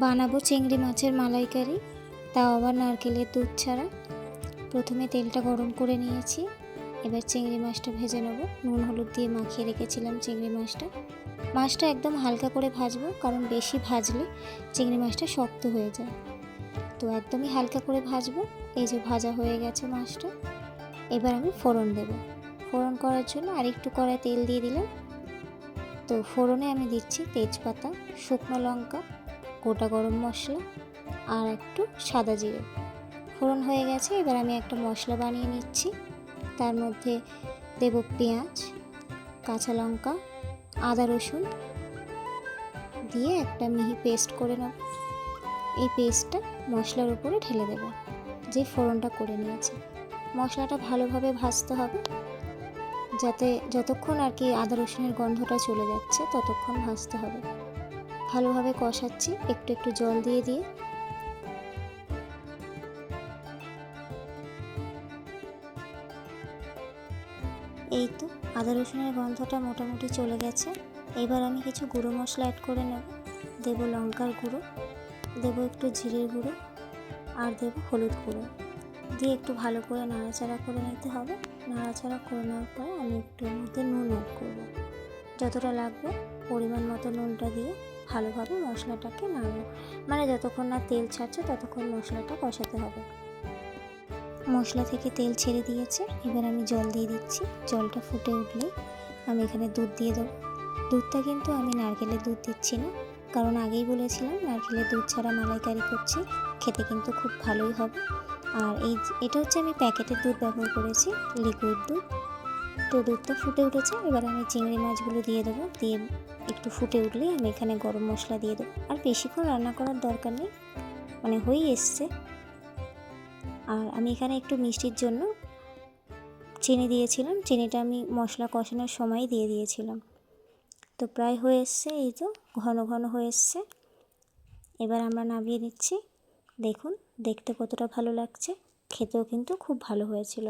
বানাবো চিংড়ি মাছের মালাইকারি, তাও আবার নারকেলের দুধ ছাড়া। প্রথমে তেলটা গরম করে নিয়েছি, এবার চিংড়ি মাছটা ভেজে নেব। নুন হলুদ দিয়ে মাখিয়ে রেখেছিলাম চিংড়ি মাছটা একদম হালকা করে ভাজবো, কারণ বেশি ভাজলে চিংড়ি মাছটা শক্ত হয়ে যায়। তো একদমই হালকা করে ভাজবো। এই যে ভাজা হয়ে গেছে মাছটা, এবার আমি ফোড়ন দেব। ফোড়ন করার জন্য আরেকটু কড়াই তেল দিয়ে দিলাম। তো ফোড়নে আমি দিচ্ছি তেজপাতা, শুকনো লঙ্কা, গোটা গরম মশলা আর একটু সাদা জিরে। ফোড়ন হয়ে গেছে, এবার আমি একটা মশলা বানিয়ে নিচ্ছি। তার মধ্যে দেব পেঁয়াজ, কাঁচা লঙ্কা, আদা রসুন দিয়ে একটা মিহি পেস্ট করে নেব। এই পেস্টটা মশলার উপরে ঢেলে দেব, যে ফোড়নটা করে নিয়েছি। মশলাটা ভালোভাবে ভাজতে হবে, যাতে যতক্ষণ আর কি আদা রসুনের গন্ধটা চলে যাচ্ছে ততক্ষণ ভাজতে হবে। ভালোভাবে কষাচ্ছি একটু একটু জল দিয়ে দিয়ে। এই তো আদা রসুনের গন্ধটা মোটামুটি চলে গেছে। এবার আমি কিছু গুঁড়ো মশলা অ্যাড করে নেব। দেব লঙ্কার গুঁড়ো, দেব একটু জিরের গুঁড়ো আর দেব হলুদ গুঁড়ো দিয়ে একটু ভালো করে নাড়াচাড়া করে নিতে হবে। নাড়াচাড়া করে নেওয়ার পরে আমি একটু মধ্যে নুন অ্যাড করব। যতটা লাগবে পরিমাণ মতো নুনটা দিয়ে ভালোভাবে মশলাটাকে নাড়ব, মানে যতক্ষণ না তেল ছাড়ছে ততক্ষণ মশলাটা কষাতে হবে। মশলা থেকে তেল ছেড়ে দিয়েছে, এবার আমি জল দিয়ে দিচ্ছি। জলটা ফুটে উঠলে আমি এখানে দুধ দিয়ে দেবো। দুধটা কিন্তু আমি নারকেলের দুধ দিচ্ছি না, কারণ আগেই বলেছিলাম নারকেলের দুধ ছাড়া মালাইকারি করছি, খেতে কিন্তু খুব ভালোই হবে। আর এটা হচ্ছে আমি প্যাকেটের দুধ ব্যবহার করেছি, লিকুইড দুধ। তো দুধটা ফুটে উঠেছে, এবার আমি চিংড়ি মাছগুলো দিয়ে দেবো। দিয়ে একটু ফুটে উঠলেই আমি এখানে গরম মশলা দিয়ে দেবো। আর বেশিক্ষণ রান্না করার দরকার নেই, মানে হয়েই এসছে। আর আমি এখানে একটু মিষ্টির জন্য চিনি দিয়েছিলাম, চিনিটা আমি মশলা কষানোর সময় দিয়ে দিয়েছিলাম। তো প্রায় হয়ে এসছে, এই তো ঘন ঘন হয়ে এসছে। এবার আমরা নামিয়ে নিচ্ছি। দেখুন দেখতে কতটা ভালো লাগছে, খেতেও কিন্তু খুব ভালো হয়েছিল।